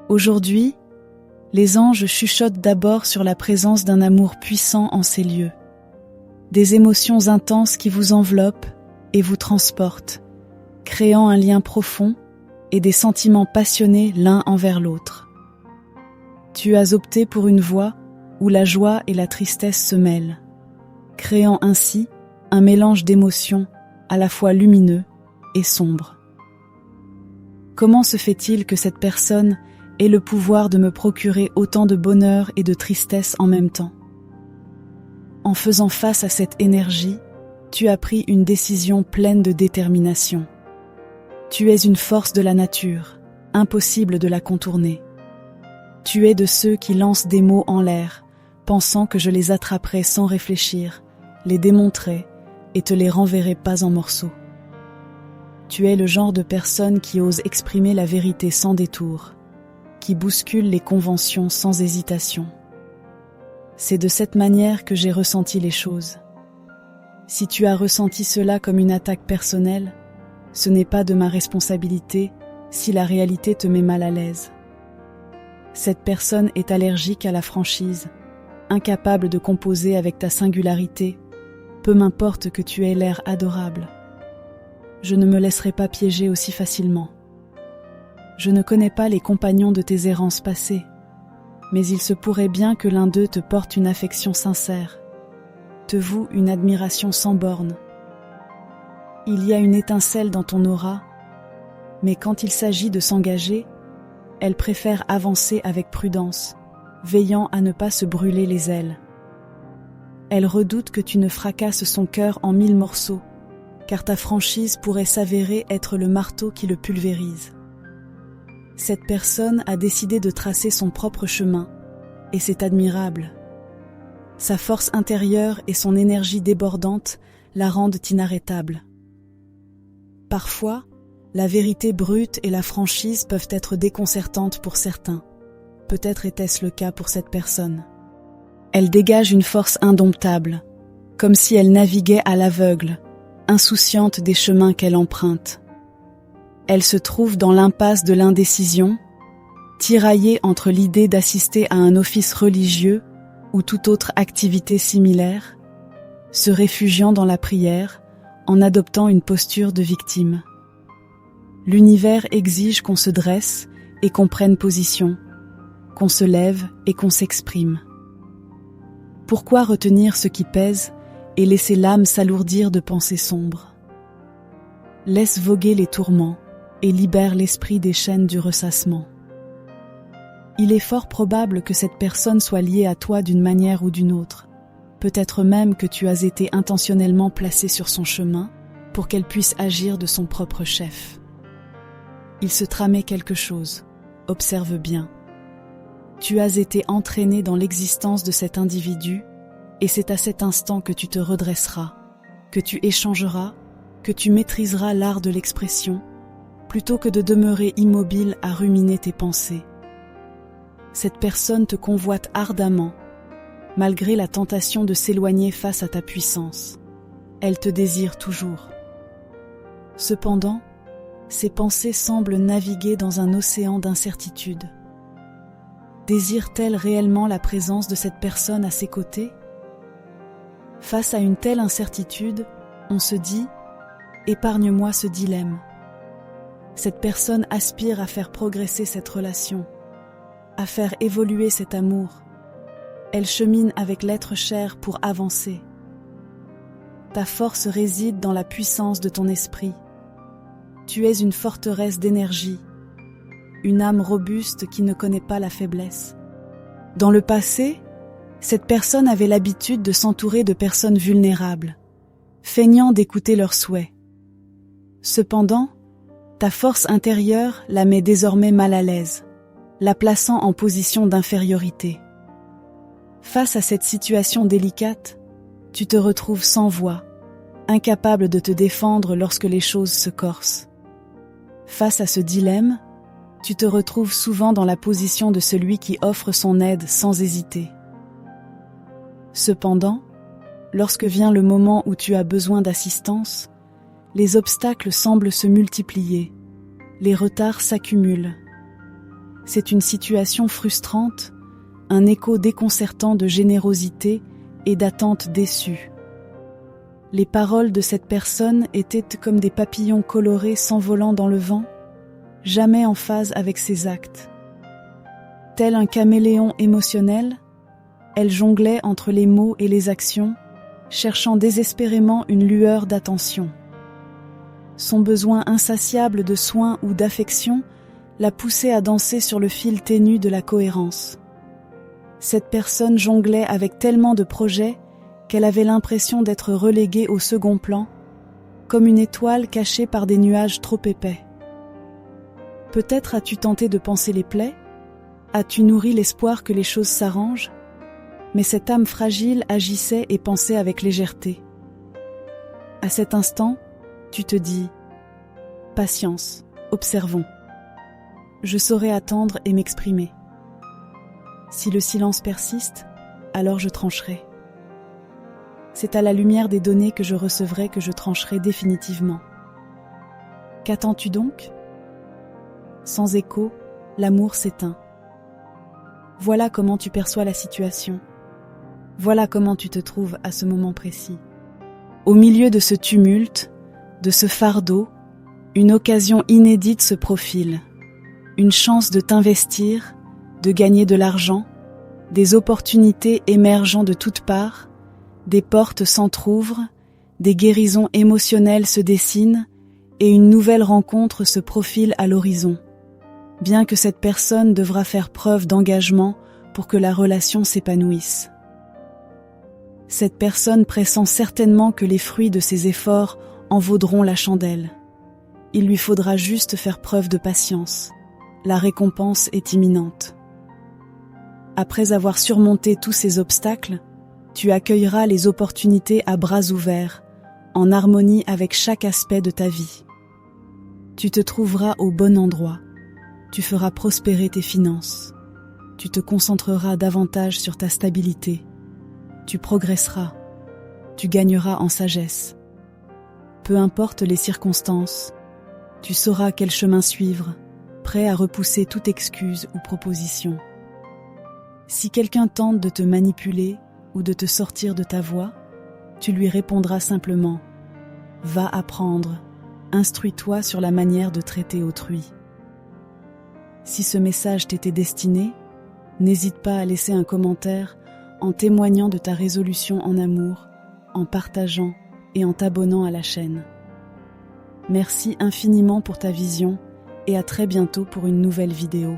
Aujourd'hui, les anges chuchotent d'abord sur la présence d'un amour puissant en ces lieux. Des émotions intenses qui vous enveloppent et vous transportent, créant un lien profond et des sentiments passionnés l'un envers l'autre. Tu as opté pour une voie où la joie et la tristesse se mêlent, créant ainsi un mélange d'émotions à la fois lumineux et sombre. Comment se fait-il que cette personne ait le pouvoir de me procurer autant de bonheur et de tristesse en même temps? En faisant face à cette énergie, tu as pris une décision pleine de détermination. Tu es une force de la nature, impossible de la contourner. Tu es de ceux qui lancent des mots en l'air, pensant que je les attraperai sans réfléchir, les démonterai et te les renverrai pas en morceaux. Tu es le genre de personne qui ose exprimer la vérité sans détour, qui bouscule les conventions sans hésitation. C'est de cette manière que j'ai ressenti les choses. Si tu as ressenti cela comme une attaque personnelle, ce n'est pas de ma responsabilité si la réalité te met mal à l'aise. Cette personne est allergique à la franchise, incapable de composer avec ta singularité, peu m'importe que tu aies l'air adorable. Je ne me laisserai pas piéger aussi facilement. Je ne connais pas les compagnons de tes errances passées, mais il se pourrait bien que l'un d'eux te porte une affection sincère, te voue une admiration sans borne. Il y a une étincelle dans ton aura, mais quand il s'agit de s'engager, elle préfère avancer avec prudence, veillant à ne pas se brûler les ailes. Elle redoute que tu ne fracasses son cœur en 1000 morceaux, car ta franchise pourrait s'avérer être le marteau qui le pulvérise. Cette personne a décidé de tracer son propre chemin, et c'est admirable. Sa force intérieure et son énergie débordante la rendent inarrêtable. Parfois, la vérité brute et la franchise peuvent être déconcertantes pour certains. Peut-être était-ce le cas pour cette personne. Elle dégage une force indomptable, comme si elle naviguait à l'aveugle, insouciante des chemins qu'elle emprunte. Elle se trouve dans l'impasse de l'indécision, tiraillée entre l'idée d'assister à un office religieux ou toute autre activité similaire, se réfugiant dans la prière en adoptant une posture de victime. L'univers exige qu'on se dresse et qu'on prenne position, qu'on se lève et qu'on s'exprime. Pourquoi retenir ce qui pèse et laisser l'âme s'alourdir de pensées sombres? Laisse voguer les tourments et libère l'esprit des chaînes du ressassement. Il est fort probable que cette personne soit liée à toi d'une manière ou d'une autre. Peut-être même que tu as été intentionnellement placé sur son chemin pour qu'elle puisse agir de son propre chef. Il se tramait quelque chose. Observe bien. Tu as été entraîné dans l'existence de cet individu et c'est à cet instant que tu te redresseras, que tu échangeras, que tu maîtriseras l'art de l'expression, plutôt que de demeurer immobile à ruminer tes pensées. Cette personne te convoite ardemment, malgré la tentation de s'éloigner face à ta puissance. Elle te désire toujours. Cependant, ses pensées semblent naviguer dans un océan d'incertitude. Désire-t-elle réellement la présence de cette personne à ses côtés? Face à une telle incertitude, on se dit « Épargne-moi ce dilemme ». Cette personne aspire à faire progresser cette relation, à faire évoluer cet amour. Elle chemine avec l'être cher pour avancer. Ta force réside dans la puissance de ton esprit. Tu es une forteresse d'énergie, une âme robuste qui ne connaît pas la faiblesse. Dans le passé, cette personne avait l'habitude de s'entourer de personnes vulnérables, feignant d'écouter leurs souhaits. Cependant, ta force intérieure la met désormais mal à l'aise, la plaçant en position d'infériorité. Face à cette situation délicate, tu te retrouves sans voix, incapable de te défendre lorsque les choses se corsent. Face à ce dilemme, tu te retrouves souvent dans la position de celui qui offre son aide sans hésiter. Cependant, lorsque vient le moment où tu as besoin d'assistance, les obstacles semblent se multiplier, les retards s'accumulent. C'est une situation frustrante, un écho déconcertant de générosité et d'attente déçue. Les paroles de cette personne étaient comme des papillons colorés s'envolant dans le vent, jamais en phase avec ses actes. Tel un caméléon émotionnel, elle jonglait entre les mots et les actions, cherchant désespérément une lueur d'attention. Son besoin insatiable de soins ou d'affection la poussait à danser sur le fil ténu de la cohérence. Cette personne jonglait avec tellement de projets qu'elle avait l'impression d'être reléguée au second plan, comme une étoile cachée par des nuages trop épais. Peut-être as-tu tenté de panser les plaies? As-tu nourri l'espoir que les choses s'arrangent? Mais cette âme fragile agissait et pensait avec légèreté. À cet instant, tu te dis « Patience, observons. Je saurai attendre et m'exprimer. Si le silence persiste, alors je trancherai. C'est à la lumière des données que je recevrai que je trancherai définitivement. Qu'attends-tu donc? Sans écho, l'amour s'éteint. Voilà comment tu perçois la situation. Voilà comment tu te trouves à ce moment précis. Au milieu de ce tumulte, de ce fardeau, une occasion inédite se profile. Une chance de t'investir, de gagner de l'argent, des opportunités émergeant de toutes parts, des portes s'entr'ouvrent, des guérisons émotionnelles se dessinent et une nouvelle rencontre se profile à l'horizon. Bien que cette personne devra faire preuve d'engagement pour que la relation s'épanouisse. Cette personne pressent certainement que les fruits de ses efforts en vaudront la chandelle. Il lui faudra juste faire preuve de patience. La récompense est imminente. Après avoir surmonté tous ces obstacles, tu accueilleras les opportunités à bras ouverts, en harmonie avec chaque aspect de ta vie. Tu te trouveras au bon endroit. Tu feras prospérer tes finances. Tu te concentreras davantage sur ta stabilité. Tu progresseras. Tu gagneras en sagesse. Peu importe les circonstances, tu sauras quel chemin suivre, prêt à repousser toute excuse ou proposition. Si quelqu'un tente de te manipuler ou de te sortir de ta voie, tu lui répondras simplement « Va apprendre, instruis-toi sur la manière de traiter autrui ». Si ce message t'était destiné, n'hésite pas à laisser un commentaire en témoignant de ta résolution en amour, en partageant et en t'abonnant à la chaîne. Merci infiniment pour ta vision et à très bientôt pour une nouvelle vidéo.